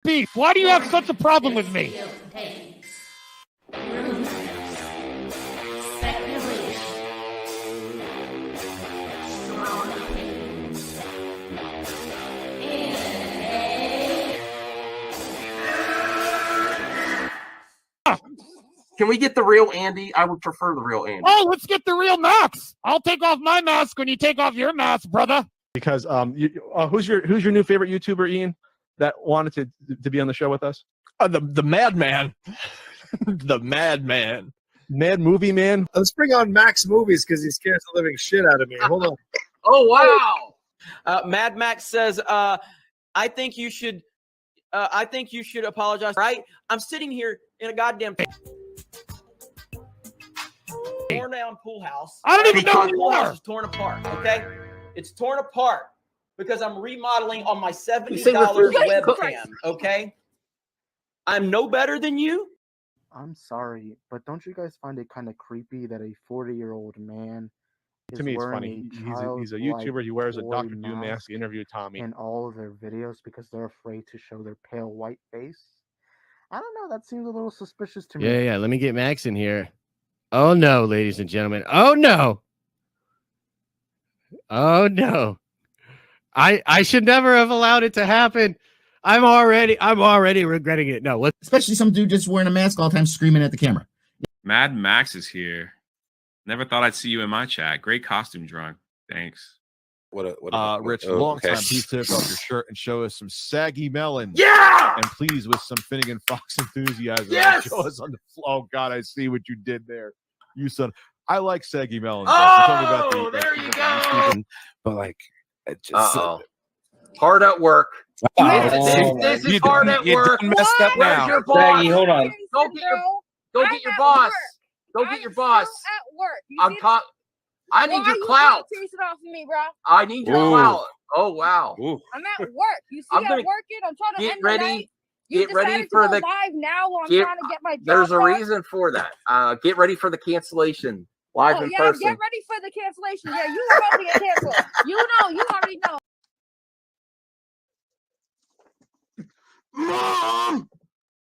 Beef, why do you have such a problem with me? Can we get the real Andy? I would prefer the real Andy. Oh, let's get the real Max. I'll take off my mask when you take off your mask, brother. Because who's your new favorite YouTuber, Ian, that wanted to be on the show with us? The Madman. The Madman. Mad Movie Man. Let's bring on Max Movies because he scares the living shit out of me. Hold on. Oh, wow. Mad Max says, I think you should apologize. Right? I'm sitting here in a goddamn torn down pool house. I don't even know who you pool house are. is torn apart, okay? It's torn apart because I'm remodeling on my $70 webcam, okay? I'm no better than you. I'm sorry, but don't you guys find it kind of creepy that a 40-year-old man is To me, it's wearing funny. He's a YouTuber. He wears a Dr. Doom mask to interview Tommy. in all of their videos because they're afraid to show their pale white face? I don't know. That seems a little suspicious to me. Yeah. Let me get Max in here. Oh, no, ladies and gentlemen. Oh, no. Oh, no. I should never have allowed it to happen. I'm already regretting it. No, especially some dude just wearing a mask all the time screaming at the camera. Mad Max is here. Never thought I'd see you in my chat. Great costume drawing. Thanks. Rich, long-time please take off your shirt and show us some saggy melon. Yeah! And please, with some Finnegan Fox enthusiasm, Yes! show us on the floor. Oh, God, I see what you did there. You son. I like saggy melons. Oh, there you go. But like, it just hard at work. This is hard at work. Messed up now. Where's your boss? Saggy, hold on. Go get your boss. Go get your boss. At work. I need your clout. Chase it off of me, bro. I need your clout. Oh wow. I'm at work. You see, I'm I'm working. I'm trying to get end ready. the night. You Get ready decided for to go the live now while I'm trying to get my job There's a done. reason for that. Get ready for the cancellation live in person. Get ready for the cancellation. Yeah, you about to get canceled. You already know. Mom!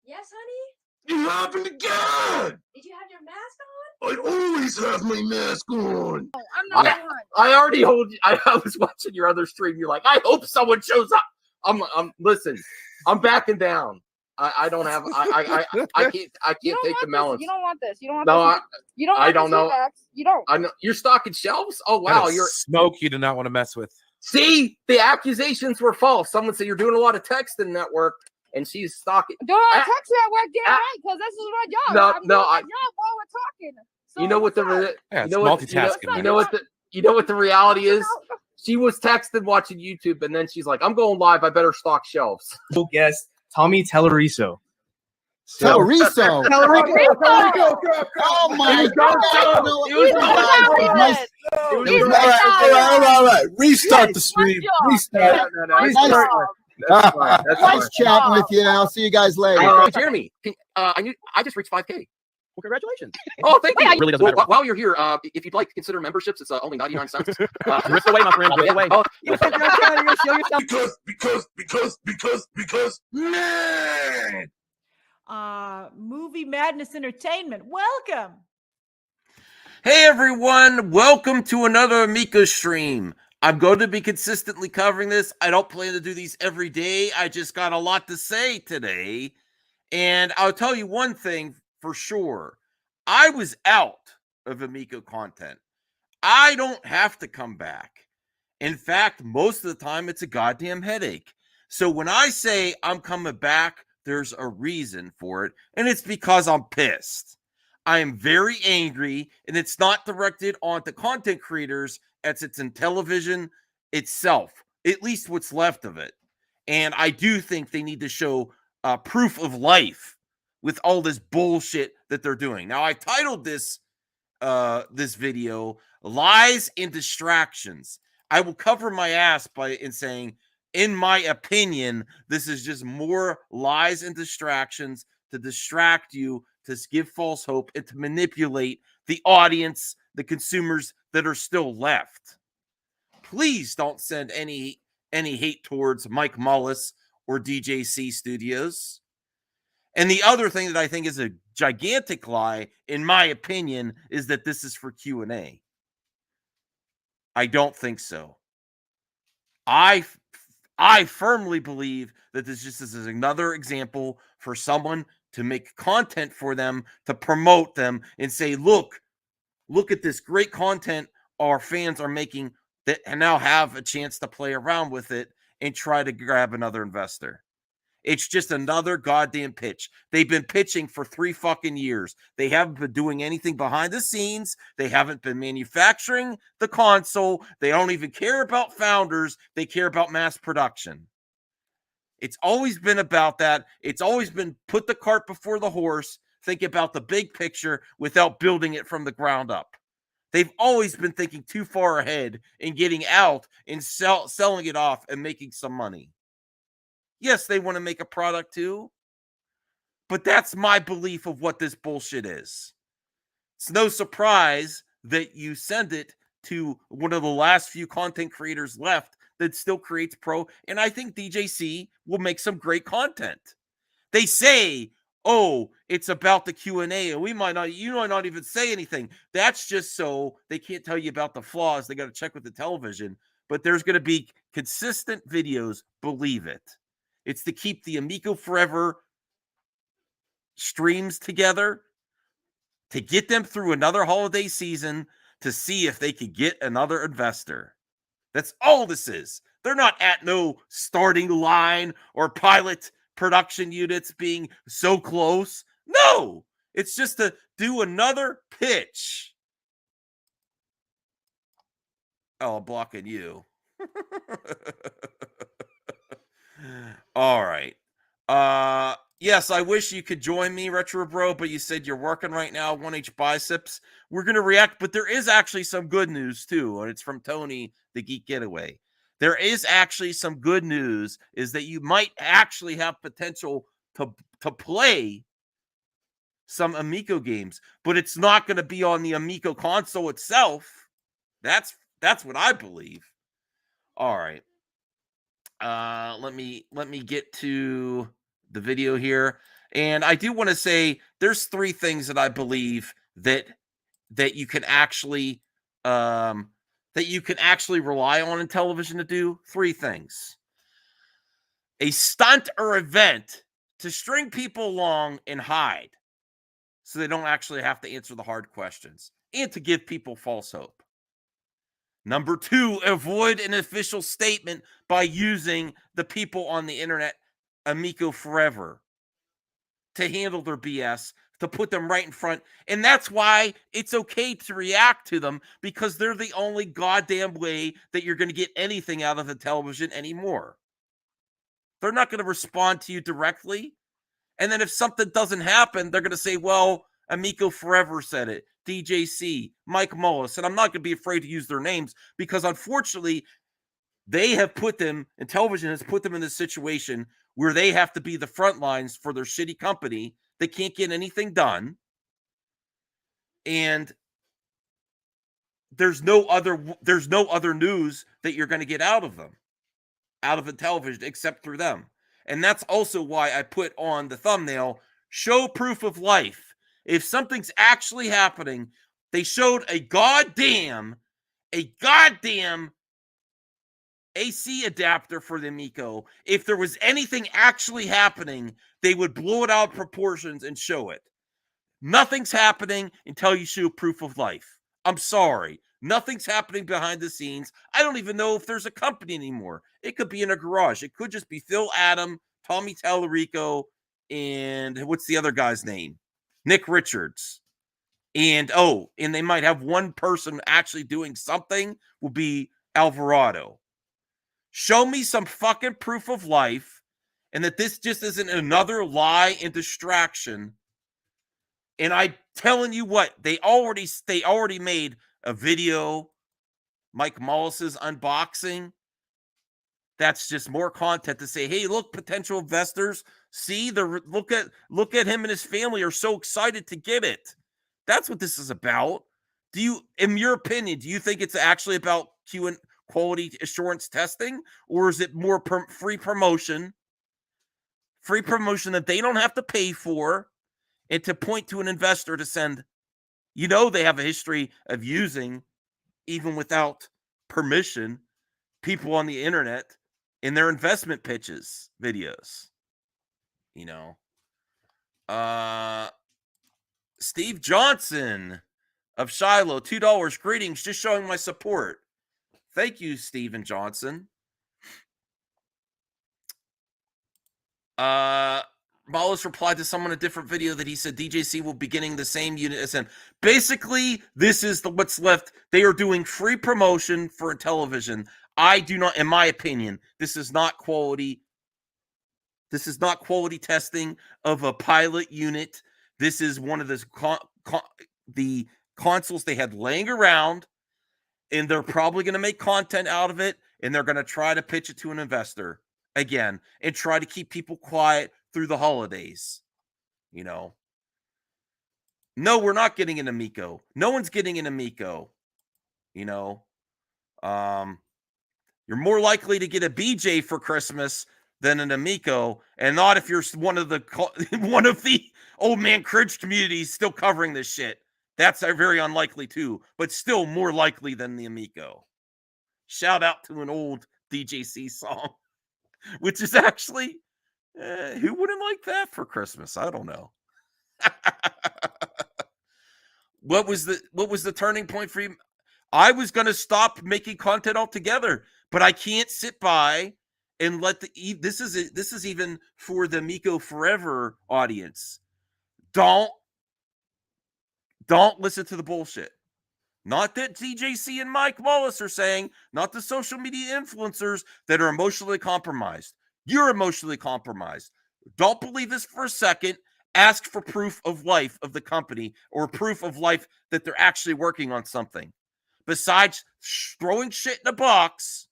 Yes, honey? You happened again! Did you have your mask on? I always have my mask on. Oh, I'm not the one. I already hold you. I was watching your other stream. You're like, I hope someone shows up. Listen, I'm backing down. I don't have I can't take the melons. You don't want this. You don't want No, this. You don't want I don't this know. Max. You don't. I know you're stocking shelves. Oh wow, you're smoke you do not want to mess with. See, the accusations were false. Someone said you're doing a lot of texting network, and she's stalking. Doing a text network, get right, because this is my job. I'm doing my job while we're talking. So you know what multitasking. You know what the reality is? She was texting watching YouTube, and then she's like, I'm going live. I better stock shelves. Guest Tommy Telleriso. Telleriso. Oh my God. All right. Restart the stream. Restart. Nice chatting with you. I'll see you guys later. Jeremy, I just reached 5K. Well, congratulations. Oh, thank you. It really doesn't matter. While you're here, if you'd like to consider memberships, it's only 99 cents. Rip away, my friend. Rip away. Because, man. Movie Madness Entertainment. Welcome. Hey, everyone. Welcome to another Amico stream. I'm going to be consistently covering this. I don't plan to do these every day. I just got a lot to say today. And I'll tell you one thing for sure. I was out of Amico content. I don't have to come back. In fact, most of the time, it's a goddamn headache. So when I say I'm coming back, there's a reason for it. And it's because I'm pissed. I am very angry, and it's not directed onto content creators as it's INTELLIVISION itself, at least what's left of it. And I do think they need to show proof of life with all this bullshit that they're doing. Now, I titled this video Lies and Distractions. I will cover my ass in saying, in my opinion, this is just more lies and distractions to distract you, to give false hope, and to manipulate the audience, the consumers that are still left. Please don't send any hate towards Mike Mullis or DJC Studios. And the other thing that I think is a gigantic lie, in my opinion, is that this is for Q&A. I don't think so. I firmly believe that this just is another example for someone to make content for them, to promote them, and say, look at this great content our fans are making that now have a chance to play around with it and try to grab another investor. It's just another goddamn pitch. They've been pitching for 3 fucking years. They haven't been doing anything behind the scenes. They haven't been manufacturing the console. They don't even care about founders. They care about mass production. It's always been about that. It's always been put the cart before the horse. Think about the big picture without building it from the ground up. They've always been thinking too far ahead and getting out and selling it off and making some money. Yes, they want to make a product too, but that's my belief of what this bullshit is. It's no surprise that you send it to one of the last few content creators left that still creates pro, and I think DJC will make some great content. They say, oh, it's about the Q&A, and you might not even say anything. That's just so they can't tell you about the flaws. They got to check with the television, but there's going to be consistent videos, believe it. It's to keep the Amico Forever streams together, to get them through another holiday season, to see if they could get another investor. That's all this is. They're not at no starting line or pilot production units being so close. No, it's just to do another pitch. Oh, I'm blocking you. All right. Yes, I wish you could join me, Retro Bro, but you said you're working right now, 1H Biceps. We're going to react, but there is actually some good news too, and it's from Tony, the Geek Getaway. There is actually some good news, is that you might actually have potential to play some Amico games, but it's not going to be on the Amico console itself. That's what I believe. All right. Let me get to the video here, and I do want to say there's 3 things that I believe that you can actually rely on in television to do. 3 things: a stunt or event to string people along and hide, so they don't actually have to answer the hard questions, and to give people false hope. Number 2, avoid an official statement by using the people on the internet, Amico Forever, to handle their BS, to put them right in front. And that's why it's okay to react to them, because they're the only goddamn way that you're going to get anything out of the television anymore. They're not going to respond to you directly. And then if something doesn't happen, they're going to say, well, Amico Forever said it, DJC, Mike Mullis, and I'm not going to be afraid to use their names, because unfortunately they have put them, and television has put them in this situation where they have to be the front lines for their shitty company. They can't get anything done, and there's no other news that you're going to get out of them, out of the television, except through them. And that's also why I put on the thumbnail, show proof of life. If something's actually happening, they showed a goddamn AC adapter for the Amico. If there was anything actually happening, they would blow it out of proportions and show it. Nothing's happening until you show proof of life. I'm sorry. Nothing's happening behind the scenes. I don't even know if there's a company anymore. It could be in a garage. It could just be Phil Adam, Tommy Tallarico, and what's the other guy's name? Nick Richards. And they might have one person actually doing something, will be Alvarado. Show me some fucking proof of life, and that this just isn't another lie and distraction. And I'm telling you what, they already made a video, Mike Mullis's unboxing. That's just more content to say, hey, look, potential investors, see, look at him and his family are so excited to get it. That's what this is about. In your opinion, do you think it's actually about quality assurance testing, or is it more free promotion free promotion that they don't have to pay for, and to point to an investor to send, they have a history of using, even without permission, people on the internet in their investment pitches videos. Steve Johnson of Shiloh, $2. Greetings, just showing my support. Thank you, Steven Johnson. Mollis replied to someone in a different video that he said DJC will be getting the same unit as him. Basically, this is what's left. They are doing free promotion for television. I do not, in my opinion, this is not quality. This is not quality testing of a pilot unit. This is one of the consoles they had laying around, and they're probably going to make content out of it, and they're going to try to pitch it to an investor again and try to keep people quiet through the holidays. No, we're not getting an Amico. No one's getting an Amico. You're more likely to get a BJ for Christmas than an Amico, and not if you're one of the old man cringe communities still covering this shit. That's very unlikely too, but still more likely than the Amico. Shout out to an old DJC song, which is actually, who wouldn't like that for Christmas? I don't know. What was the turning point for you? I was going to stop making content altogether, but I can't sit by and let this is even for the Amico Forever audience. Don't listen to the bullshit. Not that DJC and Mike Wallace are saying, not the social media influencers that are emotionally compromised. You're emotionally compromised. Don't believe this for a second. Ask for proof of life of the company, or proof of life that they're actually working on something. Besides throwing shit in a box,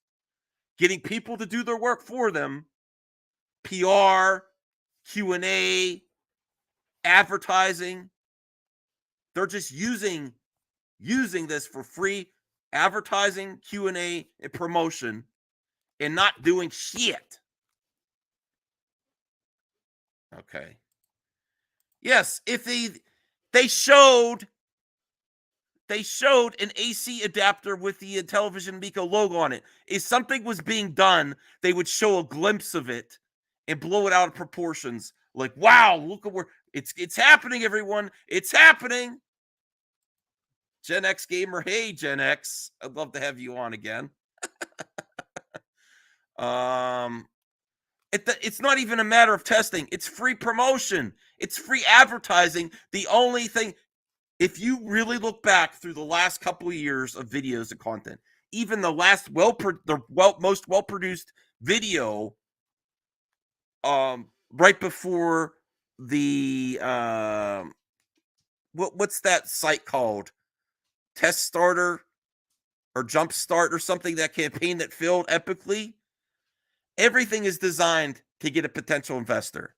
getting people to do their work for them, PR, Q&A, advertising, they're just using this for free advertising, Q&A, and promotion, and not doing shit. Okay. Yes, if they showed an AC adapter with the Intellivision Amico logo on it. If something was being done, they would show a glimpse of it and blow it out of proportions. Like, wow, look at where it's happening, everyone. It's happening. Gen X Gamer, hey, Gen X. I'd love to have you on again. It's not even a matter of testing. It's free promotion. It's free advertising. The only thing, if you really look back through the last couple of years of videos and content, even the last most well-produced video, right before the what's that site called? Test Starter or Jump Start or something, that campaign that failed epically. Everything is designed to get a potential investor.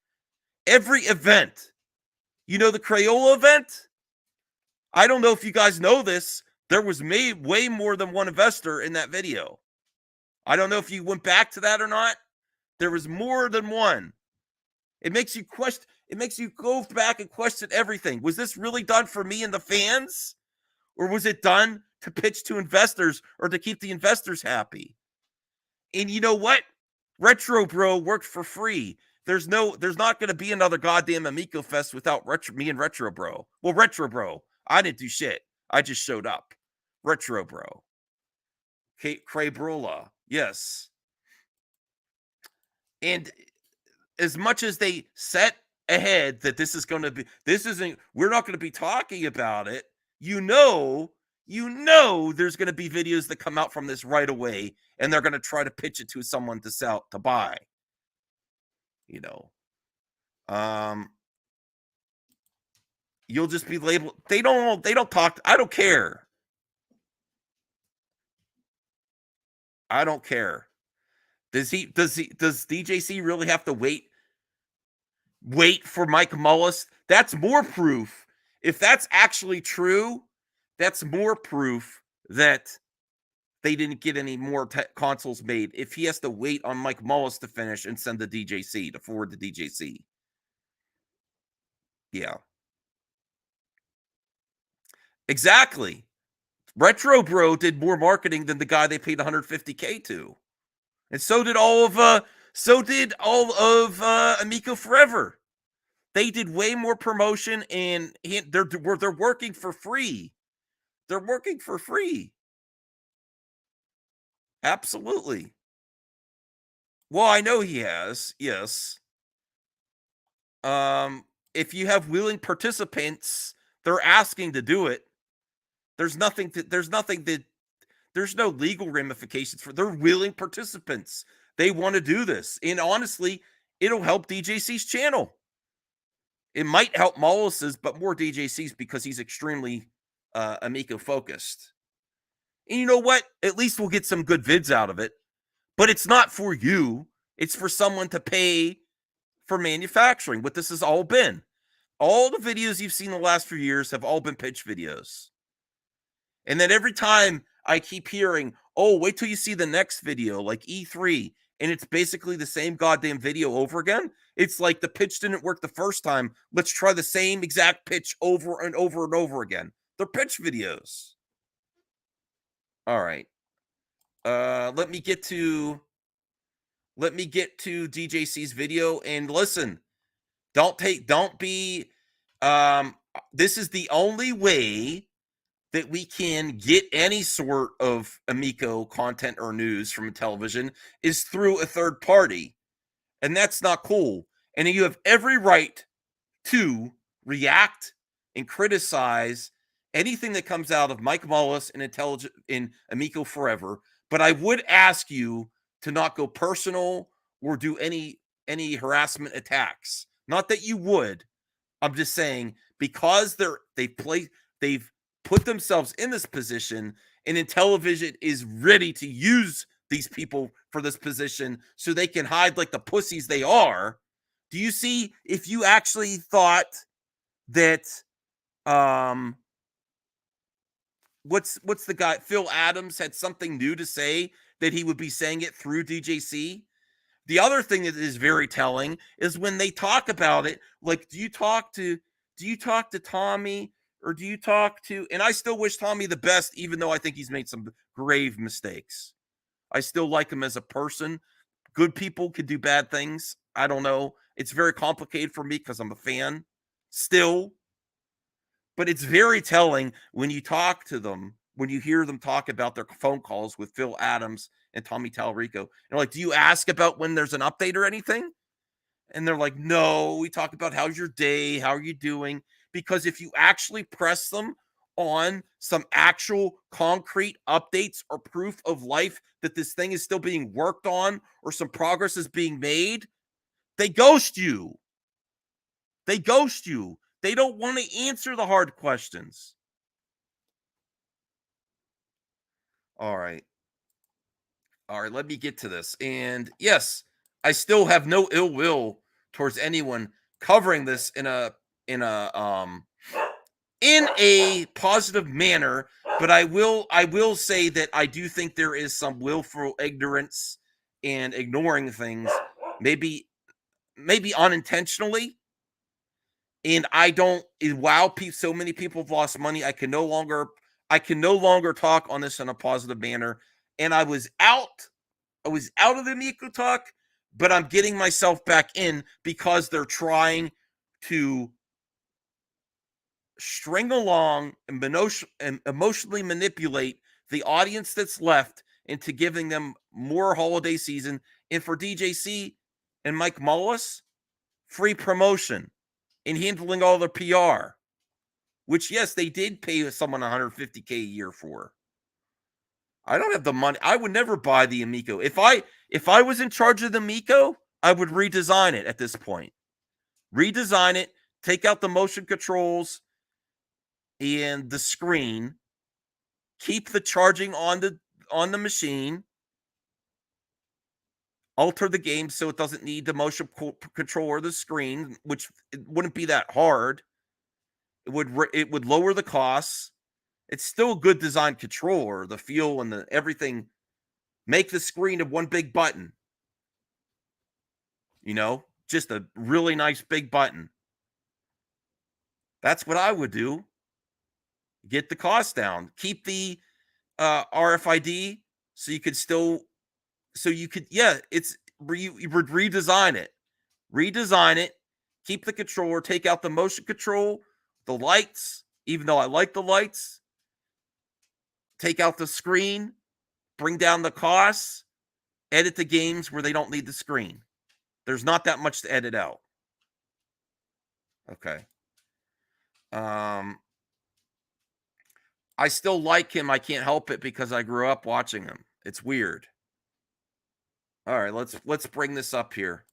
Every event, the Crayola event, I don't know if you guys know this, there was way more than one investor in that video. I don't know if you went back to that or not. There was more than one. It makes you question, it makes you go back and question everything. Was this really done for me and the fans? Or was it done to pitch to investors or to keep the investors happy? And you know what? Retro Bro worked for free. There's not going to be another goddamn Amico Fest without me and Retro Bro. Well, Retro Bro, I didn't do shit. I just showed up. Retro Bro. Cray Brola. Yes. And as much as they set ahead that we're not going to be talking about it, there's going to be videos that come out from this right away, and they're going to try to pitch it to someone to buy. You'll just be labeled. They don't talk. I don't care. I don't care. Does DJC really have to wait for Mike Mullis? That's more proof. If that's actually true, that's more proof that they didn't get any more consoles made if he has to wait on Mike Mullis to finish and send the DJC, to forward the DJC. Yeah. Exactly. Retro Bro did more marketing than the guy they paid $150K to. And so did all of Amico Forever. They did way more promotion, and they're working for free. They're working for free. Absolutely. Well, I know he has. Yes. If you have willing participants, they're asking to do it. There's no legal ramifications for. They're willing participants. They want to do this, and honestly, it'll help DJC's channel. It might help Mollis's, but more DJC's because he's extremely Amico focused. And you know what? At least we'll get some good vids out of it. But it's not for you. It's for someone to pay for manufacturing. What this has all been. All the videos you've seen the last few years have all been pitch videos. And then every time I keep hearing, oh, wait till you see the next video, like E3, and it's basically the same goddamn video over again. It's like the pitch didn't work the first time. Let's try the same exact pitch over and over and over again. They're pitch videos. All right. Let me get to DJC's video, and listen. This is the only way that we can get any sort of Amico content or news from television is through a third party. And that's not cool. And you have every right to react and criticize anything that comes out of Mike Mullis and in Amico Forever. But I would ask you to not go personal or do any harassment attacks. Not that you would. I'm just saying because they've put themselves in this position, and Intellivision is ready to use these people for this position so they can hide like the pussies they are. Do you see, if you actually thought that what's the guy, Phil Adams, had something new to say, that he would be saying it through DJC? The other thing that is very telling is when they talk about it, like, do you talk to Tommy, or do you talk to, and I still wish Tommy the best, even though I think he's made some grave mistakes. I still like him as a person. Good people can do bad things. I don't know. It's very complicated for me because I'm a fan still. But it's very telling when you talk to them, when you hear them talk about their phone calls with Phil Adams and Tommy Tallarico. And like, do you ask about when there's an update or anything? And they're like, no, we talk about how's your day? How are you doing? Because if you actually press them on some actual concrete updates or proof of life that this thing is still being worked on or some progress is being made, they ghost you. They ghost you. They don't want to answer the hard questions. All right. All right, let me get to this. And yes, I still have no ill will towards anyone covering this in a positive manner, but I will say that I do think there is some willful ignorance and ignoring things, maybe unintentionally. And I don't. Wow, so many people have lost money. I can no longer talk on this in a positive manner. And I was out of the Amico talk, but I'm getting myself back in because they're trying to string along and emotionally manipulate the audience that's left into giving them more holiday season. And for DJC and Mike Mullis, free promotion and handling all the PR, which, yes, they did pay someone $150K a year for. I don't have the money. I would never buy the Amico. If I was in charge of the Amico, I would redesign it at this point. Redesign it, take out the motion controls and the screen, keep the charging on the machine, alter the game so it doesn't need the motion control or the screen, which it wouldn't be that hard. It would lower the costs, It's still a good design controller. The feel and the everything make the screen of one big button. You know, just a really nice big button. That's what I would do. Get the cost down. Keep the RFID so you could still, you would redesign it. Redesign it. Keep the controller. Take out the motion control, the lights, even though I like the lights. Take out the screen. Bring down the costs. Edit the games where they don't need the screen. There's not that much to edit out. Okay. I still like him. I can't help it because I grew up watching him. It's weird. All right, let's bring this up here.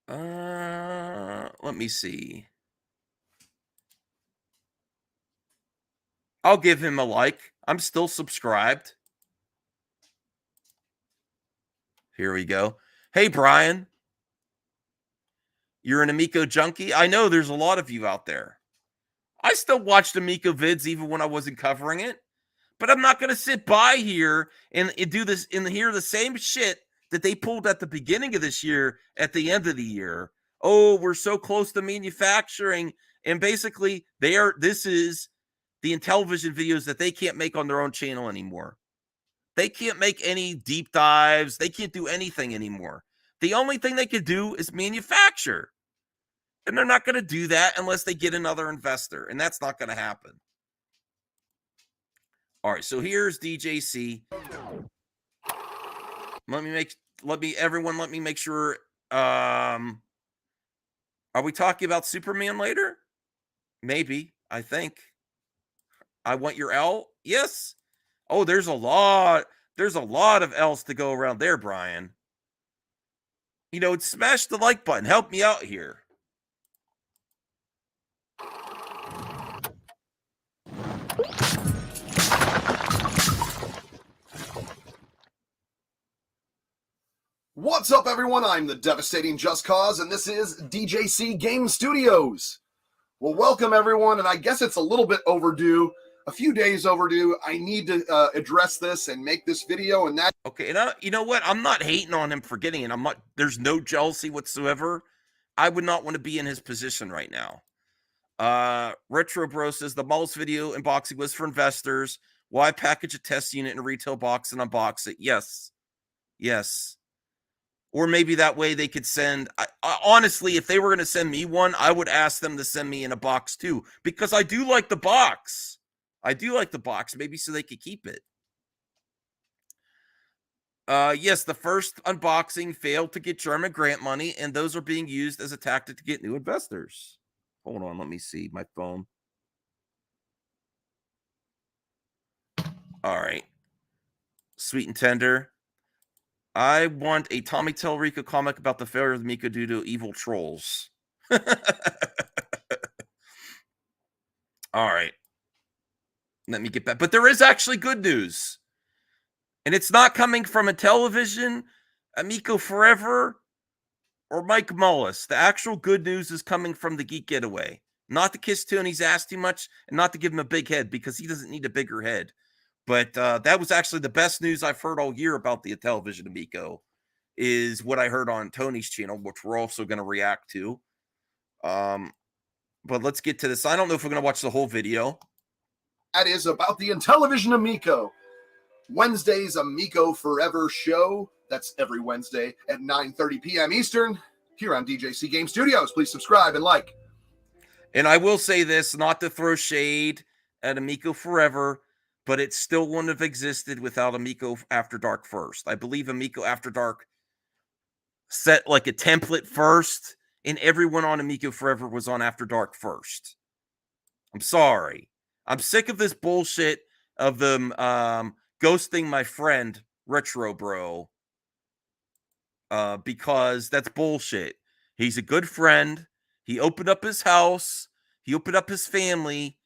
Let me see. I'll give him a like. I'm still subscribed. Here we go. Hey, Brian. You're an Amico junkie? I know there's a lot of you out there. I still watched Amico vids even when I wasn't covering it. But I'm not going to sit by here and do this and hear the same shit that they pulled at the beginning of this year at the end of the year. Oh, we're so close to manufacturing. And basically, this is the Intellivision videos that they can't make on their own channel anymore. They can't make any deep dives. They can't do anything anymore. The only thing they could do is manufacture. And they're not going to do that unless they get another investor. And that's not going to happen. All right, so here's DJC. Let me make sure. Are we talking about Superman later? Maybe, I think. I want your L? Yes. Oh, there's a lot of L's to go around there, Brian. You know, smash the like button. Help me out here. What's up, everyone? I'm the devastating Just Cause, and this is DJC Game Studios. Well, welcome, everyone, and I guess it's a little bit overdue, a few days overdue. I need to address this and make this video, and that... Okay, and you know what? I'm not hating on him for getting it. There's no jealousy whatsoever. I would not want to be in his position right now. Retro Bro says the Malls video unboxing was for investors. Why package a test unit in a retail box and unbox it? Yes. Yes. Or maybe that way they could send... honestly, if they were going to send me one, I would ask them to send me in a box too. Because I do like the box. I do like the box. Maybe so they could keep it. Yes, the first unboxing failed to get German grant money, and those are being used as a tactic to get new investors. Hold on, let me see my phone. All right. Sweet and Tender. I want a Tommy Tellerico comic about the failure of the Amico due to evil trolls. All right. Let me get back. But there is actually good news. And it's not coming from Intellivision, Amico Forever, or Mike Mullis. The actual good news is coming from the Geek Getaway. Not to kiss Tony's ass too much, and not to give him a big head, because he doesn't need a bigger head. But that was actually the best news I've heard all year about the Intellivision Amico, is what I heard on Tony's channel, which we're also going to react to. But let's get to this. I don't know if we're going to watch the whole video. That is about the Intellivision Amico. Wednesday's Amico Forever show. That's every Wednesday at 9:30 p.m. Eastern here on DJC Game Studios. Please subscribe and like. And I will say this, not to throw shade at Amico Forever, but it still wouldn't have existed without Amico After Dark first. I believe Amico After Dark set like a template first, and everyone on Amico Forever was on After Dark first. I'm sorry. I'm sick of this bullshit of them ghosting my friend, Retro Bro, because that's bullshit. He's a good friend. He opened up his house. He opened up his family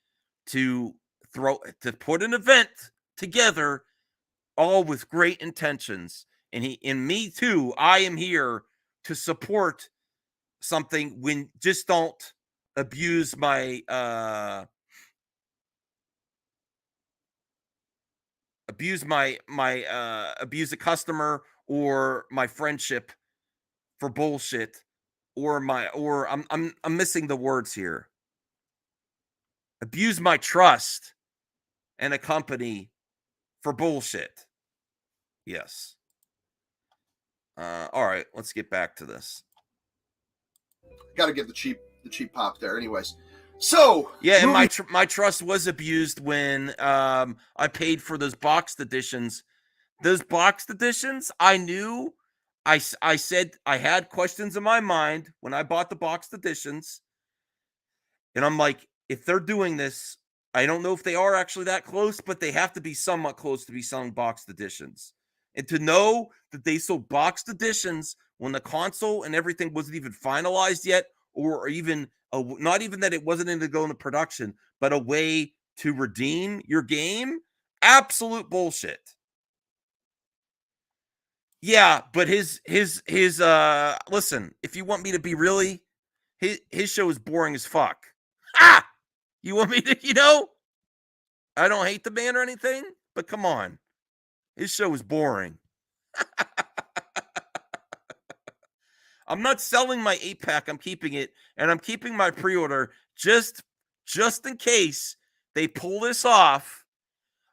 to put an event together, all with great intentions. And me too, I am here to support something. When just don't abuse my abuse abuse a customer or my friendship for bullshit, or I'm missing the words here. Abuse my trust and a company for bullshit. Yes. All right, let's get back to this. Got to give the cheap pop there, anyways. So yeah, and my trust was abused when I paid for those boxed editions. Those boxed editions, I knew. I said I had questions in my mind when I bought the boxed editions, and I'm like, if they're doing this, I don't know if they are actually that close, but they have to be somewhat close to be selling boxed editions. And to know that they sold boxed editions when the console and everything wasn't even finalized yet, or even not even that it wasn't going to go into production, but a way to redeem your game, absolute bullshit. Yeah, but his listen, if you want me to be really, his show is boring as fuck. Ah! You want me to, I don't hate the man or anything, but come on. His show is boring. I'm not selling my 8-pack. I'm keeping it, and I'm keeping my pre-order just in case they pull this off.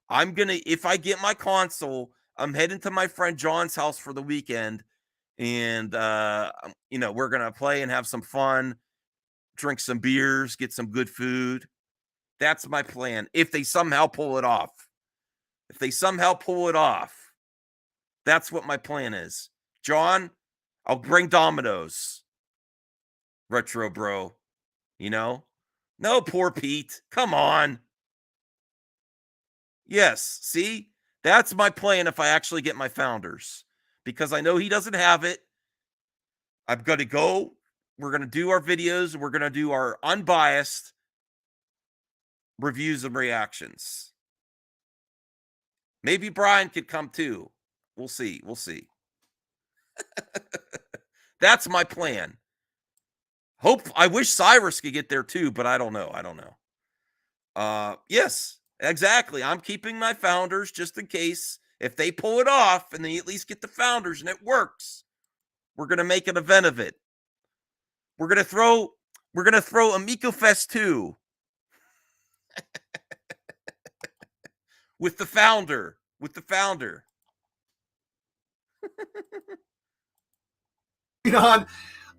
I'm going to, if I get my console, I'm heading to my friend John's house for the weekend, and, we're going to play and have some fun, drink some beers, get some good food. That's my plan. If they somehow pull it off. That's what my plan is. John, I'll bring Domino's. Retro bro. No, poor Pete. Come on. Yes, see? That's my plan if I actually get my Founders. Because I know he doesn't have it. I'm going to go. We're going to do our videos. We're going to do our unbiased reviews and reactions. Maybe Brian could come too. We'll see. That's my plan. I wish Cyrus could get there too, but I don't know. Yes, exactly. I'm keeping my Founders just in case if they pull it off and they at least get the Founders and it works. We're going to make an event of it. We're going to throw Amico Fest 2 with the founder.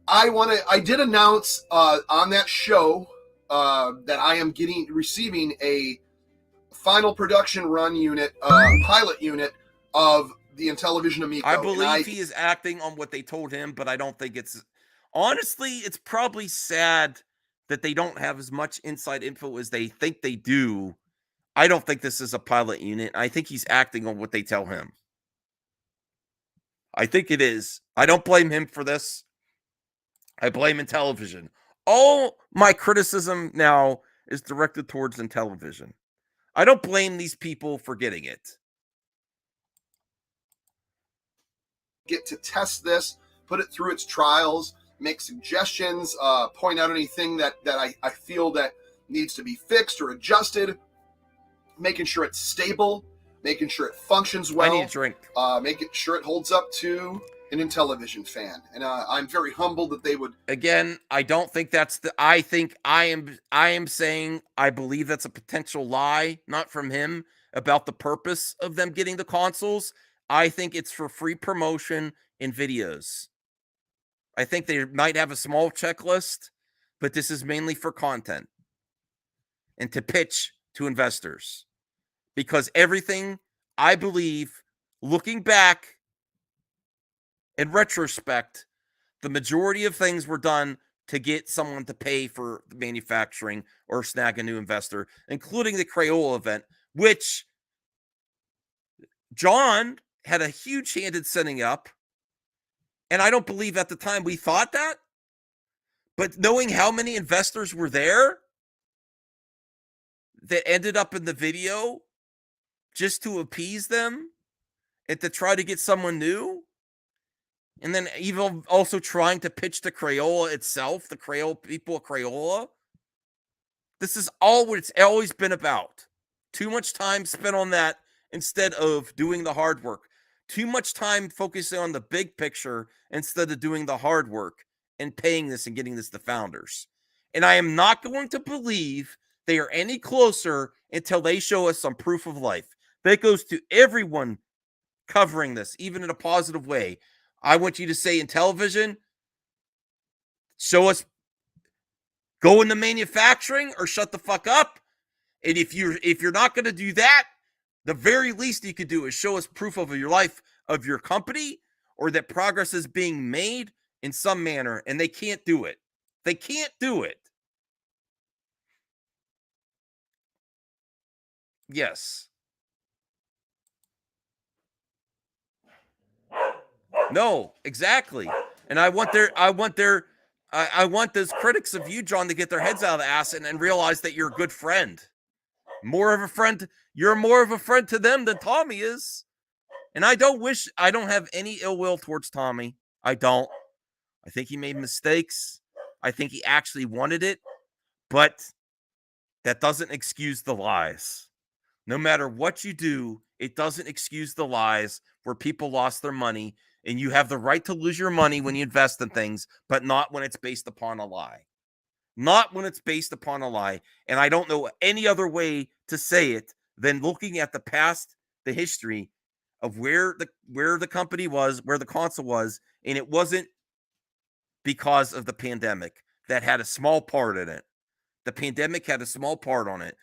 I did announce on that show that I am receiving a final production run unit, pilot unit of the Intellivision Amico. I believe he is acting on what they told him, but I don't think honestly, it's probably sad that they don't have as much inside info as they think they do. I don't think this is a pilot unit. I think he's acting on what they tell him. I think it is. I don't blame him for this. I blame Intellivision. All my criticism now is directed towards Intellivision. I don't blame these people for getting it. Get to test this, put it through its trials, make suggestions, point out anything that I feel that needs to be fixed or adjusted, making sure it's stable, making sure it functions well. I need a drink. Making sure it holds up to an Intellivision fan. And I'm very humbled that they would. Again, I don't think that's I think I am saying I believe that's a potential lie, not from him, about the purpose of them getting the consoles. I think it's for free promotion in videos. I think they might have a small checklist, but this is mainly for content and to pitch to investors. Because everything, I believe, looking back in retrospect, the majority of things were done to get someone to pay for the manufacturing or snag a new investor, including the Crayola event, which John had a huge hand in setting up. And I don't believe at the time we thought that. But knowing how many investors were there that ended up in the video just to appease them and to try to get someone new. And then even also trying to pitch to Crayola itself, the Crayola people of Crayola. This is all what it's always been about. Too much time spent on that instead of doing the hard work. Too much time focusing on the big picture instead of doing the hard work and paying this and getting this to founders. And I am not going to believe they are any closer until they show us some proof of life. That goes to everyone covering this, even in a positive way. I want you to say INTELLIVISION, show us, go into manufacturing or shut the fuck up. And if you're not going to do that, the very least you could do is show us proof of your life, of your company, or that progress is being made in some manner, and they can't do it. They can't do it. Yes. No, exactly. And I want those critics of you, John, to get their heads out of the ass and realize that you're a good friend. More of a friend. You're more of a friend to them than Tommy is. And I don't have any ill will towards Tommy. I don't. I think he made mistakes. I think he actually wanted it. But that doesn't excuse the lies. No matter what you do, it doesn't excuse the lies where people lost their money. And you have the right to lose your money when you invest in things, but not when it's based upon a lie. Not when it's based upon a lie. And I don't know any other way to say it than looking at the past, the history of where the company was, where the console was, and it wasn't because of the pandemic. That had a small part in it. The pandemic had a small part on it.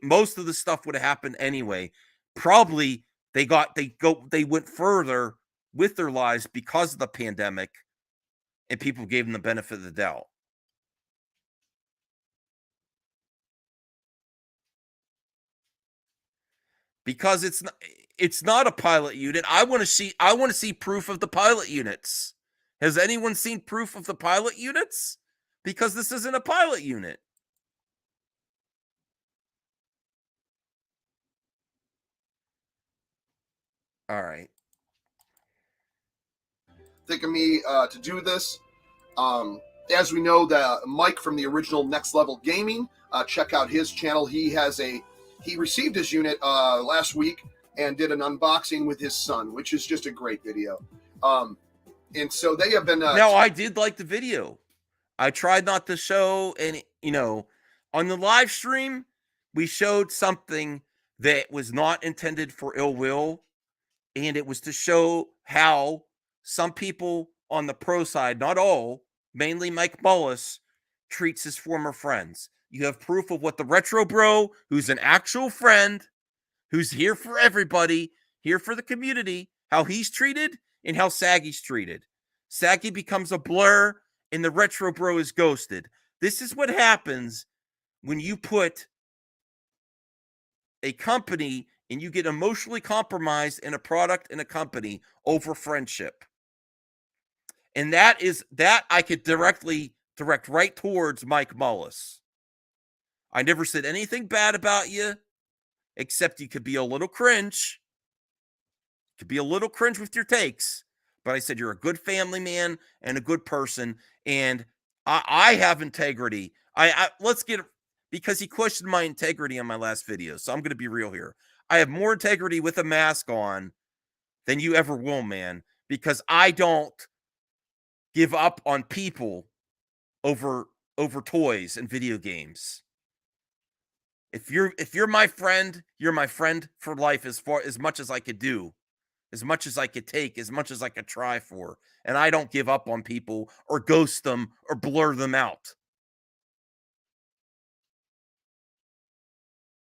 Most of the stuff would have happened anyway. Probably they went further with their lives because of the pandemic, and people gave them the benefit of the doubt. Because it's not a pilot unit. I want to see proof of the pilot units. Has anyone seen proof of the pilot units? Because this isn't a pilot unit. All right. Think of me to do this. As we know, that Mike from the original Next Level Gaming, check out his channel. He received his unit last week and did an unboxing with his son, which is just a great video. And so they have been. Now, I did like the video. I tried not to show any, on the live stream, we showed something that was not intended for ill will, and it was to show how some people on the pro side, not all, mainly Mike Mullis, treats his former friends. You have proof of what the Retro Bro, who's an actual friend, who's here for everybody, here for the community, how he's treated and how Saggy's treated. Saggy becomes a blur and the Retro Bro is ghosted. This is what happens when you put a company and you get emotionally compromised in a product and a company over friendship. And that I could direct right towards Mike Mullis. I never said anything bad about you, except you could be a little cringe. Could be a little cringe with your takes. But I said you're a good family man and a good person, and I have integrity. Because he questioned my integrity on my last video, so I'm going to be real here. I have more integrity with a mask on than you ever will, man, because I don't give up on people over toys and video games. If you're my friend, you're my friend for life as much as I could do. As much as I could take, as much as I could try for. And I don't give up on people or ghost them or blur them out.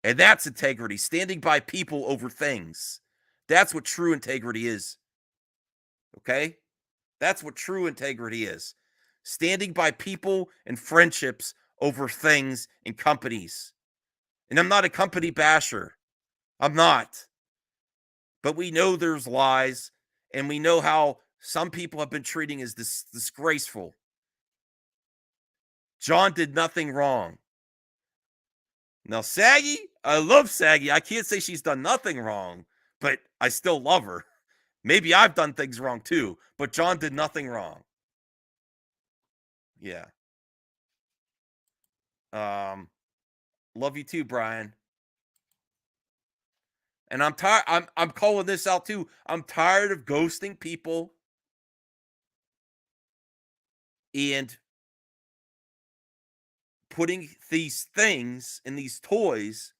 And that's integrity, standing by people over things. That's what true integrity is. Okay? That's what true integrity is. Standing by people and friendships over things and companies. And I'm not a company basher. I'm not. But we know there's lies, and we know how some people have been treating as disgraceful. John did nothing wrong. Now, Saggy, I love Saggy. I can't say she's done nothing wrong, but I still love her. Maybe I've done things wrong too, but John did nothing wrong. Yeah. Love you too, Brian. And I'm tired. I'm calling this out too. I'm tired of ghosting people and putting these things and these toys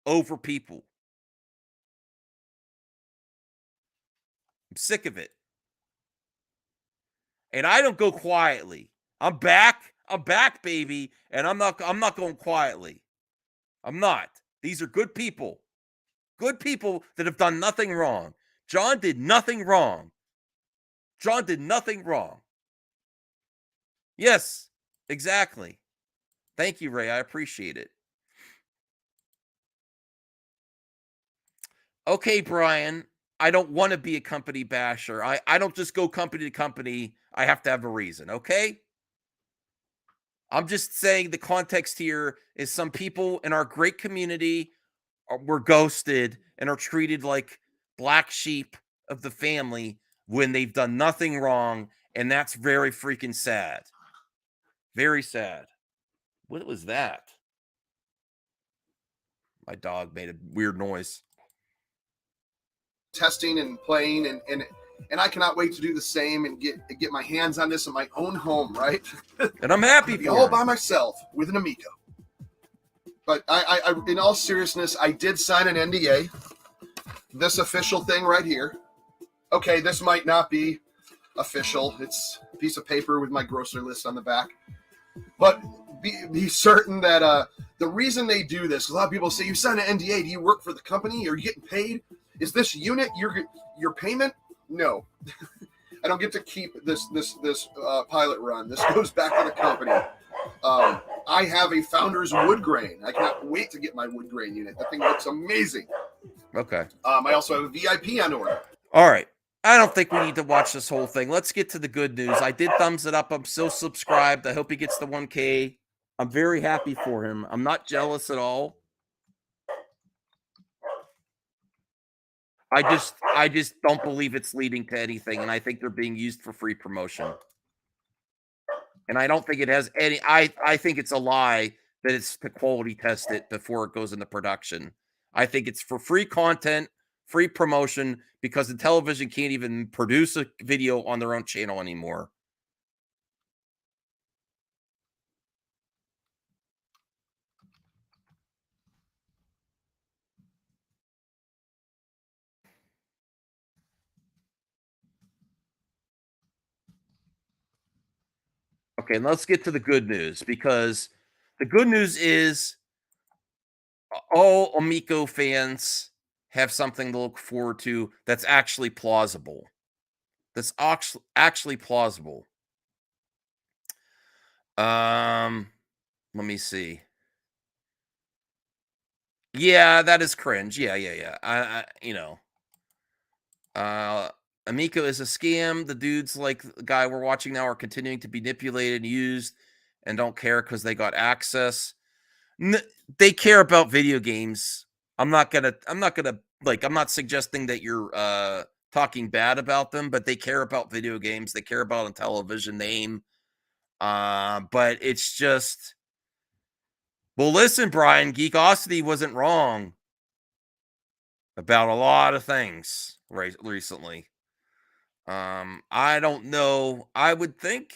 over people. I'm sick of it. And I don't go quietly. I'm back. I'm back, baby. And I'm not going quietly. I'm not. These are good people. Good people that have done nothing wrong. John did nothing wrong. John did nothing wrong. Yes, exactly. Thank you, Ray. I appreciate it. Okay, Brian. I don't want to be a company basher. I don't just go company to company. I have to have a reason, okay? I'm just saying the context here is some people in our great community were ghosted and are treated like black sheep of the family when they've done nothing wrong, and that's very freaking sad. Very sad. What was that? My dog made a weird noise. Testing and playing, and I cannot wait to do the same and get my hands on this in my own home, right? And I'm happy be for all it. by myself with an Amico. But I, in all seriousness, I did sign an NDA. This official thing right here. Okay, this might not be official. It's a piece of paper with my grocery list on the back. But be certain that the reason they do this, a lot of people say, you sign an NDA, do you work for the company? Are you getting paid? Is this unit your payment? No. I don't get to keep this pilot run. This goes back to the company. I have a Founders wood grain. I cannot wait to get my wood grain unit. That thing looks amazing. Okay. I also have a VIP on order. All right. I don't think we need to watch this whole thing. Let's get to the good news. I did thumbs it up. I'm still subscribed. I hope he gets the 1K. I'm very happy for him. I'm not jealous at all. I just don't believe it's leading to anything, and I think they're being used for free promotion. And I don't think it has any. I think it's a lie that it's to quality test it before it goes into production. I think it's for free content, free promotion, because the television can't even produce a video on their own channel anymore. Okay, and let's get to the good news, because the good news is all Amico fans have something to look forward to that's actually plausible. That's actually plausible. Let me see. Yeah, that is cringe. Yeah. Amico is a scam. The dudes like the guy we're watching now are continuing to be manipulated and used and don't care because they got access. They care about video games. I'm not suggesting that you're talking bad about them, but they care about video games. They care about a television name. But it's just, well, listen, Brian, Geekosity wasn't wrong about a lot of things recently. I don't know. I think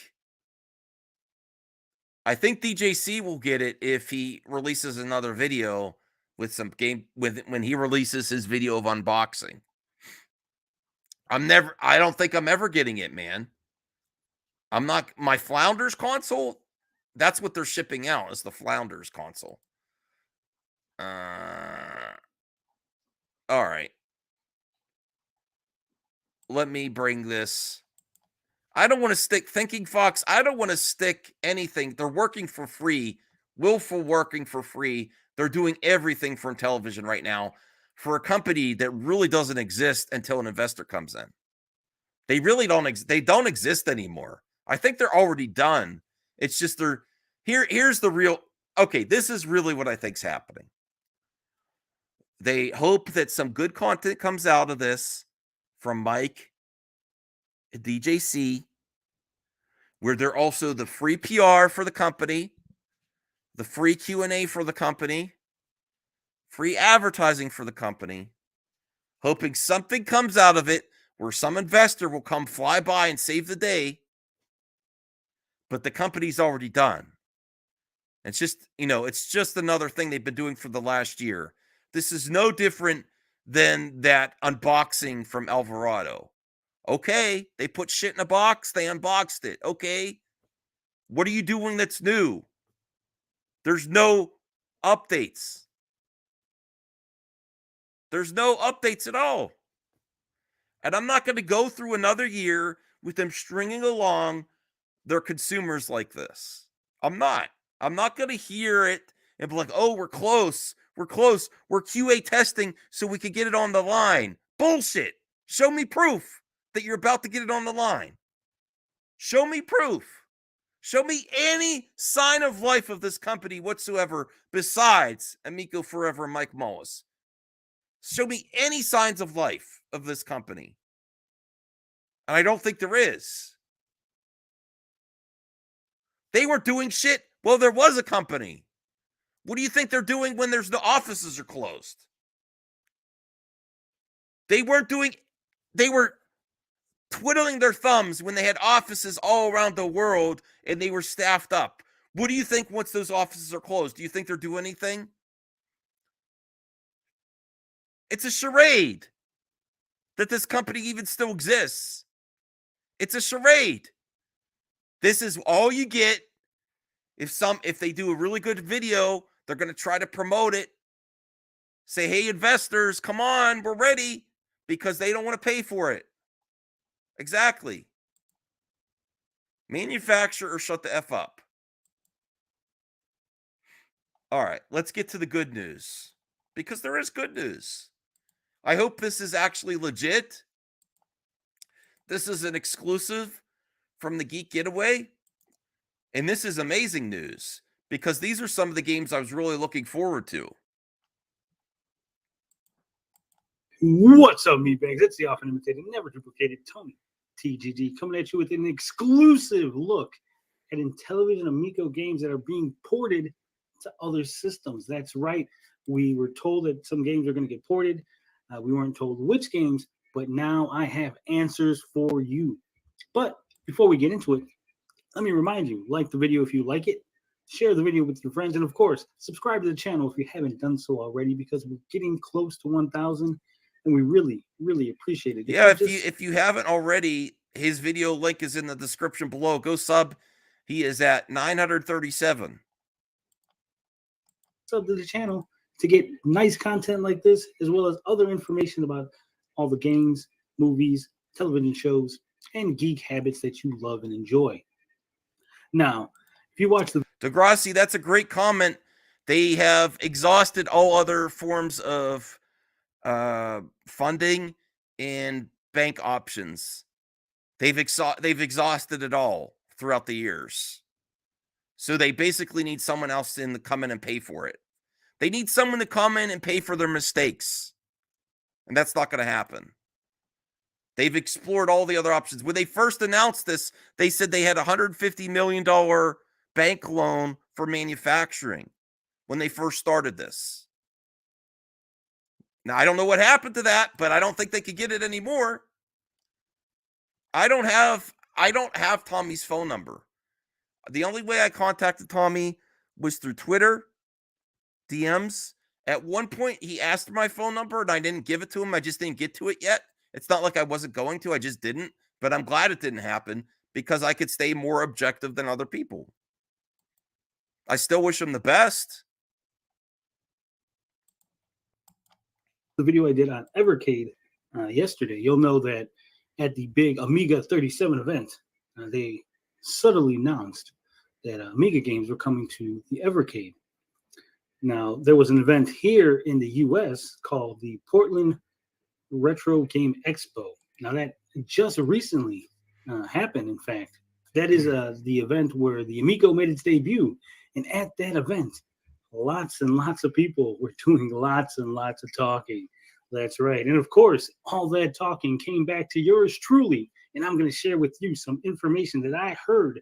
DJC will get it if he releases another video with some game when he releases his video of unboxing. I don't think I'm ever getting it, man. I'm not. My Flounders console, that's what they're shipping out, is the Flounders console. All right. Let me bring this. I don't want to stick Thinking Fox. I don't want to stick anything. They're working for free. Willful working for free. They're doing everything from television right now for a company that really doesn't exist until an investor comes in. They really don't. They don't exist anymore. I think they're already done. It's just here's the real. Okay, this is really what I think's happening. They hope that some good content comes out of this from Mike at DJC, where they're also the free PR for the company, the free Q&A for the company, free advertising for the company, hoping something comes out of it where some investor will come fly by and save the day. But the company's already done. It's just, it's just another thing they've been doing for the last year. This is no different than that unboxing from Alvarado. Okay, they put shit in a box, they unboxed it. Okay, what are you doing that's new? There's no updates. There's no updates at all. And I'm not going to go through another year with them stringing along their consumers like this. I'm not going to hear it and be like, oh, we're close. We're close. We're QA testing so we can get it on the line. Bullshit. Show me proof that you're about to get it on the line. Show me proof. Show me any sign of life of this company whatsoever besides Amico Forever and Mike Mullis. Show me any signs of life of this company. And I don't think there is. They were doing shit. Well, there was a company. What do you think they're doing when the offices are closed? They were twiddling their thumbs when they had offices all around the world and they were staffed up. What do you think once those offices are closed? Do you think they're doing anything? It's a charade that this company even still exists. It's a charade. This is all you get. If they do a really good video, they're going to try to promote it. Say, hey, investors, come on, we're ready, because they don't want to pay for it. Exactly. Manufacture or shut the F up. All right, let's get to the good news, because there is good news. I hope this is actually legit. This is an exclusive from the Geek Getaway. And this is amazing news, because these are some of the games I was really looking forward to. What's up, meatbags? It's the often imitated, never duplicated Tony TGG coming at you with an exclusive look at Intellivision Amico games that are being ported to other systems. That's right. We were told that some games are going to get ported. We weren't told which games, but now I have answers for you. But before we get into it, let me remind you, like the video if you like it, share the video with your friends, and of course, subscribe to the channel if you haven't done so already, because we're getting close to 1,000, and we really, really appreciate it. Yeah, if you haven't already, his video link is in the description below. Go sub. He is at 937. Sub to the channel to get nice content like this, as well as other information about all the games, movies, television shows, and geek habits that you love and enjoy. Now, if you watch the Degrassi, that's a great comment. They have exhausted all other forms of funding and bank options. They've exhausted it all throughout the years. So they basically need someone else to come in and pay for it. They need someone to come in and pay for their mistakes. And that's not going to happen. They've explored all the other options. When they first announced this, they said they had a $150 million bank loan for manufacturing when they first started this. Now, I don't know what happened to that, but I don't think they could get it anymore. I don't have Tommy's phone number. The only way I contacted Tommy was through Twitter, DMs. At one point, he asked for my phone number, and I didn't give it to him. I just didn't get to it yet. It's not like I wasn't going to. I just didn't. But I'm glad it didn't happen, because I could stay more objective than other people. I still wish him the best. The video I did on Evercade yesterday, you'll know that at the big Amiga 37 event, they subtly announced that Amiga games were coming to the Evercade. Now, there was an event here in the U.S. called the Portland Retro Game Expo. Now, that just recently happened, in fact. That is the event where the Amico made its debut. And at that event, lots and lots of people were doing lots and lots of talking. That's right. And of course, all that talking came back to yours truly. And I'm going to share with you some information that I heard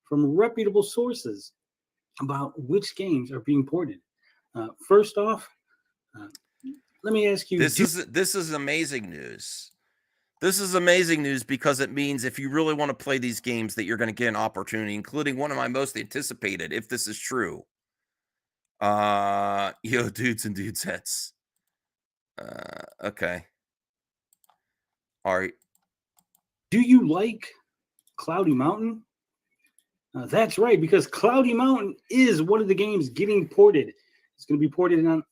from reputable sources about which games are being ported. First off, let me ask you. This is amazing news. This is amazing news because it means if you really want to play these games that you're going to get an opportunity, including one of my most anticipated, if this is true. Yo, dudes and dudesettes. Okay. All right. Do you like Cloudy Mountain? That's right, because Cloudy Mountain is one of the games getting ported. It's going to be ported on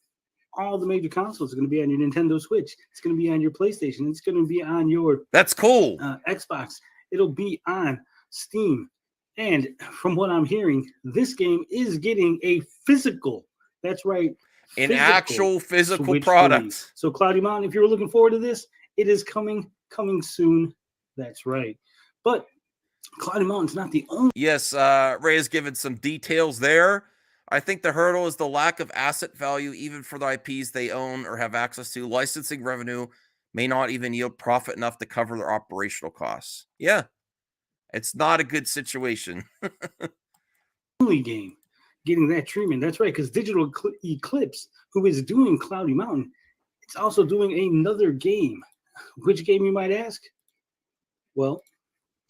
all the major consoles. It's going to be on your Nintendo Switch. It's going to be on your PlayStation. It's going to be on your That's cool. Xbox. It'll be on Steam. And from what I'm hearing, this game is getting a physical. That's right. An actual physical Switch product. release. So Cloudy Mountain, if you were looking forward to this, it is coming soon. That's right. But Cloudy Mountain's not the only. Yes, Ray has given some details there. I think the hurdle is the lack of asset value, even for the IPs they own or have access to. Licensing revenue may not even yield profit enough to cover their operational costs. Yeah, it's not a good situation. Only game getting that treatment. That's right, because Digital Eclipse, who is doing Cloudy Mountain, it's also doing another game. Which game, you might ask? Well,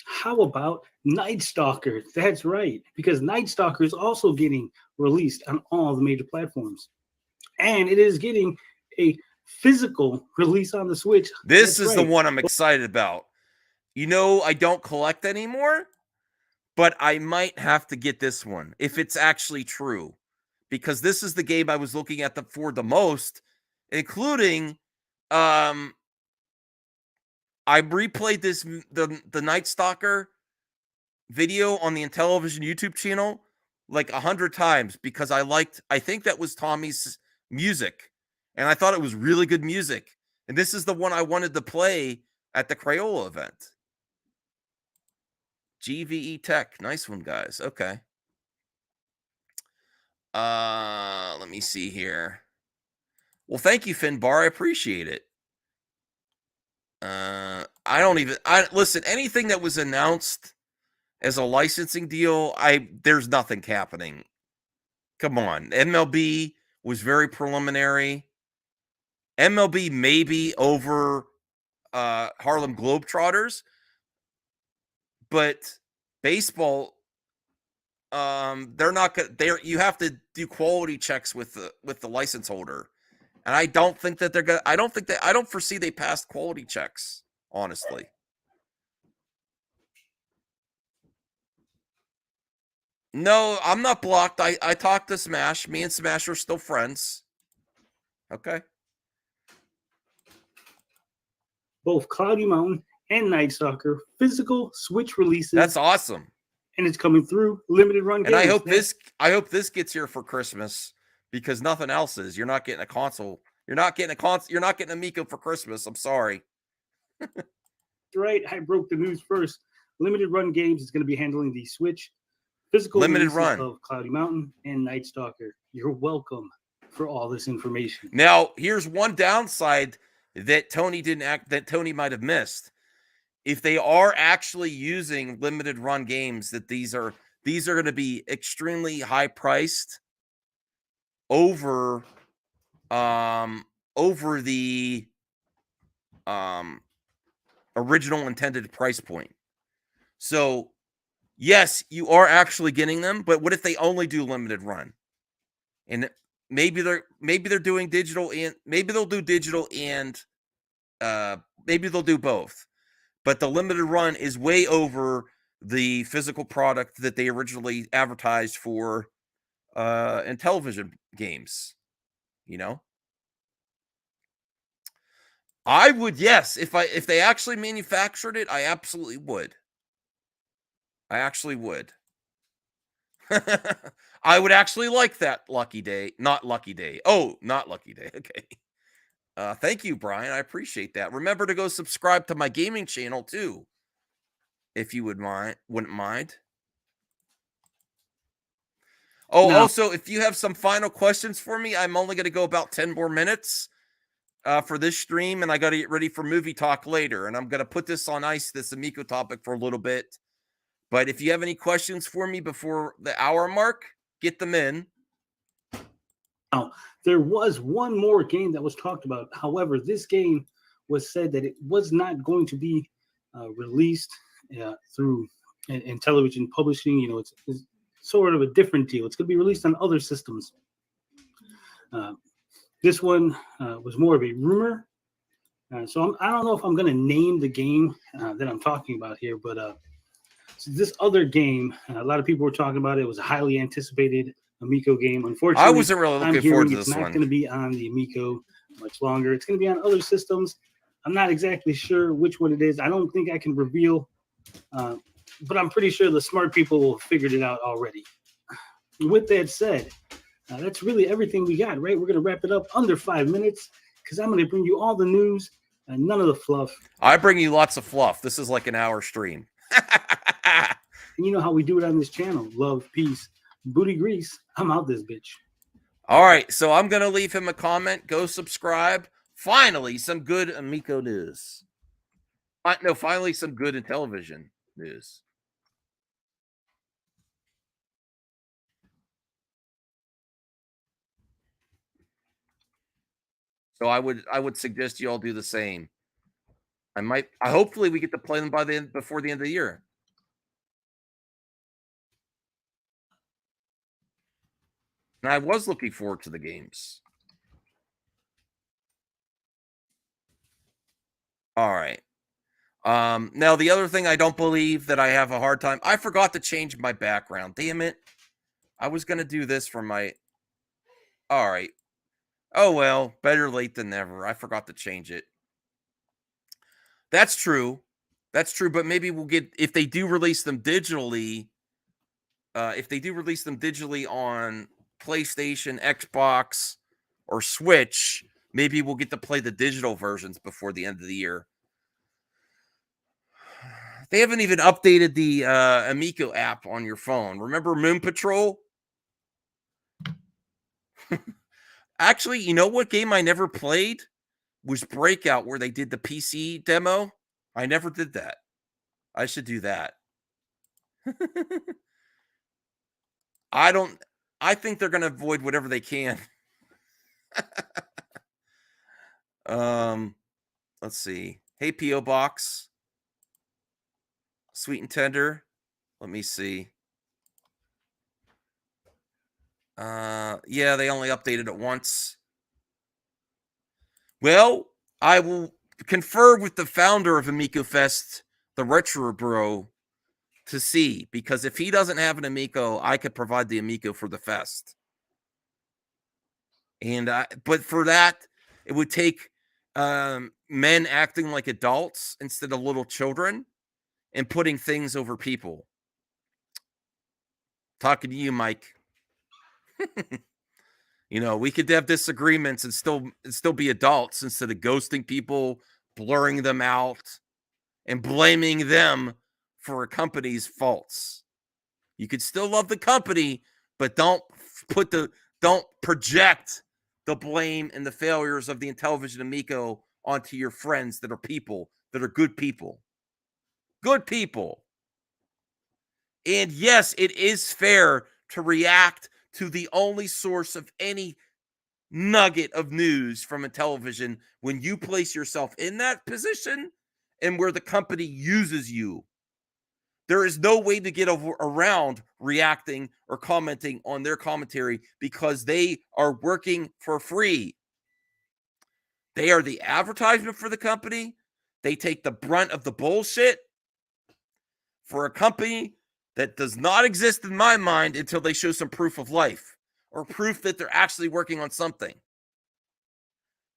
how about Night Stalker? That's right, because Night Stalker is also getting released on all the major platforms. And it is getting a physical release on the Switch. This is the one I'm excited about. You know, I don't collect anymore, but I might have to get this one if it's actually true, because this is the game I was looking at for the most, including I replayed the Night Stalker video on the Intellivision YouTube channel like 100 times because I think that was Tommy's music, and I thought it was really good music. And this is the one I wanted to play at the Crayola event. GVE Tech, nice one, guys. Okay. Let me see here. Well, thank you, Finbar. I appreciate it. Listen, anything that was announced as a licensing deal, there's nothing happening. Come on. MLB was very preliminary. MLB maybe over Harlem Globetrotters, but baseball, they're not gonna. You have to do quality checks with the license holder. And I don't think that they're gonna. I don't foresee they passed quality checks, honestly. No, I'm not blocked. I talked to Smash. Me and Smash are still friends. Okay. Both Cloudy Mountain and Night Stalker physical Switch releases. That's awesome. And it's coming through limited run games. And I hope this gets here for Christmas. Because nothing else is. You're not getting a console. You're not getting a console. You're not getting Amico for Christmas. I'm sorry. Right. I broke the news first. Limited Run Games is going to be handling the Switch physical limited run of Cloudy Mountain and Night Stalker. You're welcome for all this information. Now, here's one downside that Tony might have missed. If they are actually using limited run games, that these are going to be extremely high priced. Over the original intended price point. So, yes, you are actually getting them, but what if they only do limited run? And maybe they're doing digital, and maybe they'll do digital and maybe they'll do both. But the limited run is way over the physical product that they originally advertised for Intellivision games, you know. I would, yes, if they actually manufactured it, I absolutely would. I actually would. I would actually like that Lucky Day, not Lucky Day. Oh, not Lucky Day. Okay. Thank you, Brian. I appreciate that. Remember to go subscribe to my gaming channel too, if you wouldn't mind. Oh, no. Also, if you have some final questions for me, I'm only going to go about 10 more minutes for this stream, and I got to get ready for movie talk later. And I'm going to put this on ice, this Amico topic, for a little bit. But if you have any questions for me before the hour mark, get them in. Now, there was one more game that was talked about. However, this game was said that it was not going to be released through Intellivision Publishing. You know, it's sort of a different deal. It's going to be released on other systems. This one was more of a rumor. So I don't know if I'm going to name the game that I'm talking about here, but so this other game, a lot of people were talking about it. It was a highly anticipated Amico game. Unfortunately, I wasn't really looking forward to this one. It's not going to be on the Amico much longer. It's going to be on other systems. I'm not exactly sure which one it is. I don't think I can reveal, but I'm pretty sure the smart people will have figured it out already. With that said, that's really everything we got, right? We're going to wrap it up under 5 minutes because I'm going to bring you all the news and none of the fluff. I bring you lots of fluff. This is like an hour stream. And you know how we do it on this channel. Love, peace, booty grease. I'm out this bitch. All right, so I'm going to leave him a comment. Go subscribe. Finally, some good Amico news. No, finally, some good Intellivision news. So I would suggest you all do the same. Hopefully we get to play them before the end of the year. And I was looking forward to the games. All right. Now the other thing I don't believe that I have a hard time. I forgot to change my background. Damn it. I was going to do this for my. All right. Oh, well, better late than never. I forgot to change it. That's true. That's true. But maybe we'll get, if they do release them digitally, on PlayStation, Xbox, or Switch, maybe we'll get to play the digital versions before the end of the year. They haven't even updated the Amico app on your phone. Remember Moon Patrol? Actually, you know what game I never played? Was Breakout, where they did the PC demo. I never did that. I should do that. I think they're going to avoid whatever they can. Let's see. Hey, P.O. Box. Sweet and Tender. Let me see. Yeah, they only updated it once. Well, I will confer with the founder of Amico Fest, the Retro Bro, to see, because if he doesn't have an Amico, I could provide the Amico for the fest. And but for that, it would take men acting like adults instead of little children and putting things over people. Talking to you, Mike. You know, we could have disagreements and still be adults instead of ghosting people, blurring them out, and blaming them for a company's faults. You could still love the company, but don't project the blame and the failures of the Intellivision Amico onto your friends that are people, that are good people. Good people. And yes, it is fair to react to the only source of any nugget of news from Intellivision when you place yourself in that position and where the company uses you. There is no way to get around reacting or commenting on their commentary because they are working for free. They are the advertisement for the company. They take the brunt of the bullshit for a company that does not exist in my mind until they show some proof of life or proof that they're actually working on something.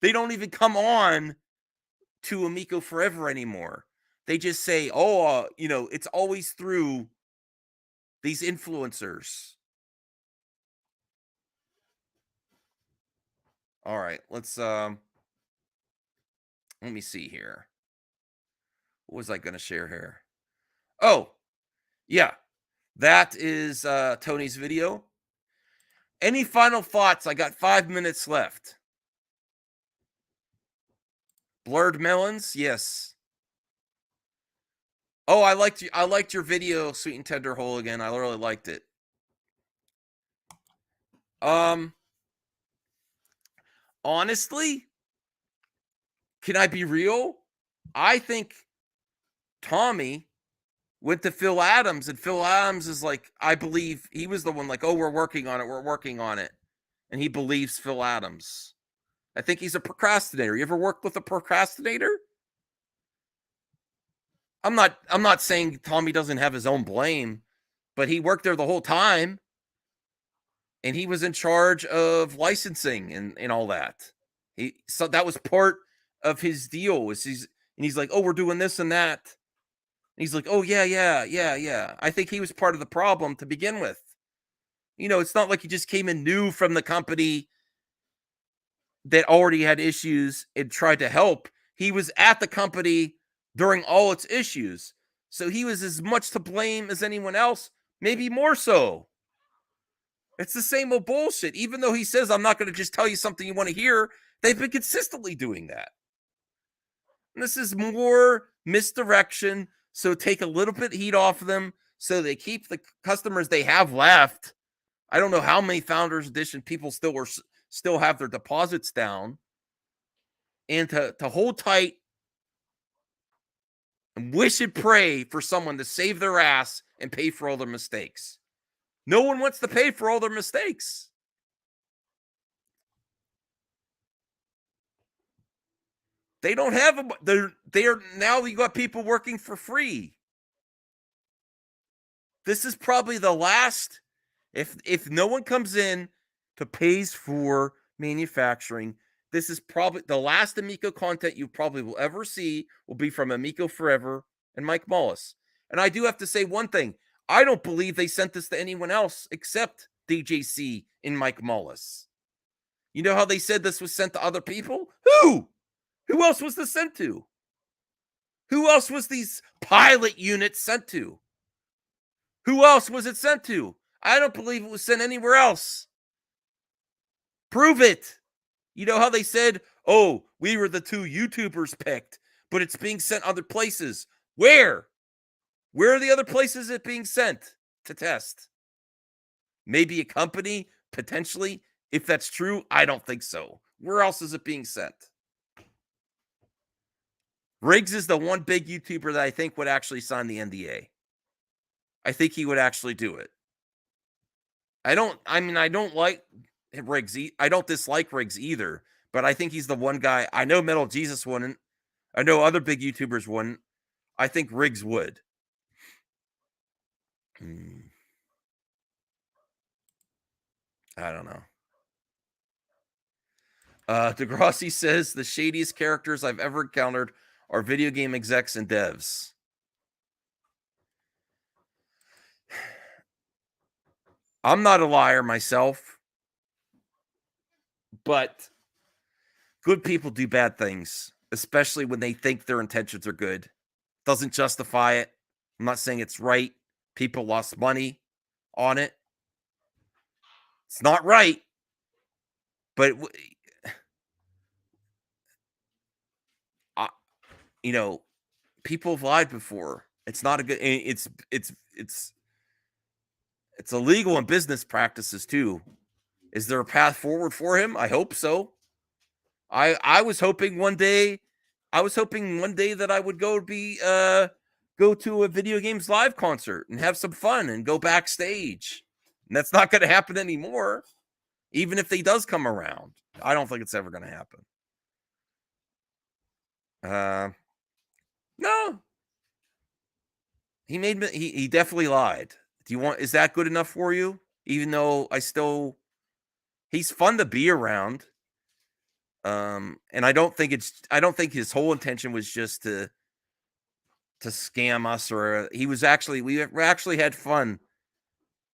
They don't even come on to Amico Forever anymore. They just say, it's always through these influencers. All right, let's let me see here. What was I going to share here? Oh, yeah. That is Tony's video. Any final thoughts? I got 5 minutes left. Blurred melons? Yes. Oh, I liked your video, Sweet and Tender Hooligan. I really liked it. honestly, can I be real? I think Tommy went to Phil Adams, and Phil Adams is like, I believe he was the one like, oh, we're working on it. And he believes Phil Adams. I think he's a procrastinator. You ever worked with a procrastinator? I'm not saying Tommy doesn't have his own blame, but he worked there the whole time. And he was in charge of licensing and all that. So that was part of his deal. He's like, oh, we're doing this and that. And he's like, oh, yeah. I think he was part of the problem to begin with. It's not like he just came in new from the company that already had issues and tried to help. He was at the company during all its issues. So he was as much to blame as anyone else, maybe more so. It's the same old bullshit. Even though he says, I'm not going to just tell you something you want to hear, they've been consistently doing that. And this is more misdirection. So take a little bit of heat off of them so they keep the customers they have left. I don't know how many Founders Edition people still have their deposits down. And to hold tight and wish and pray for someone to save their ass and pay for all their mistakes. No one wants to pay for all their mistakes. They don't have they're now you got people working for free. This is probably the last, if no one comes in to pays for manufacturing, this is probably the last Amico content you probably will ever see will be from Amico Forever and Mike Mullis. And I do have to say one thing. I don't believe they sent this to anyone else except DJC and Mike Mullis. You know how they said this was sent to other people? Who? Who else was this sent to? Who else was these pilot units sent to? Who else was it sent to? I don't believe it was sent anywhere else. Prove it. You know how they said, oh, we were the 2 YouTubers picked, but it's being sent other places. Where? Where are the other places it being sent to test? Maybe a company, potentially. If that's true, I don't think so. Where else is it being sent? Riggs is the one big YouTuber that I think would actually sign the NDA. I think he would actually do it. I don't like Riggs. I don't dislike Riggs either, but I think he's the one guy. I know Metal Jesus wouldn't. I know other big YouTubers wouldn't. I think Riggs would. I don't know. Degrassi says the shadiest characters I've ever encountered are video game execs and devs. I'm not a liar myself, but good people do bad things, especially when they think their intentions are good. Doesn't justify it. I'm not saying it's right. People lost money on it. It's not right, but people have lied before. It's not a good. It's illegal in business practices too. Is there a path forward for him? I hope so. I was hoping one day. That I would go to a video games live concert and have some fun and go backstage. And that's not going to happen anymore. Even if he does come around, I don't think it's ever going to happen. No. He definitely lied. Is that good enough for you? Even though he's fun to be around. And I don't think his whole intention was just to scam us, or we actually had fun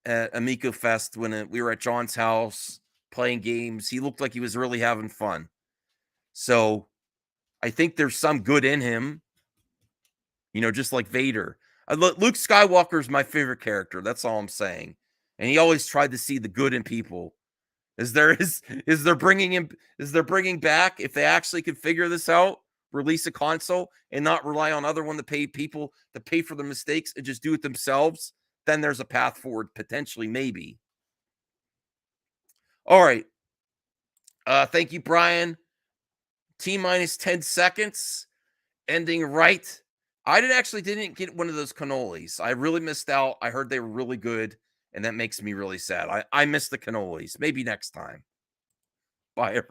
at Amico Fest when we were at John's house playing games. He looked like he was really having fun. So I think there's some good in him, just like Vader. Luke Skywalker is my favorite character. That's all I'm saying. And he always tried to see the good in people. Is there bringing back, if they actually could figure this out, release a console and not rely on other one to pay people to pay for their mistakes and just do it themselves, then there's a path forward, potentially, maybe. All right. Thank you, Brian. T minus 10 seconds. Ending right. I didn't get one of those cannolis. I really missed out. I heard they were really good, and that makes me really sad. I missed the cannolis. Maybe next time. Bye, everyone.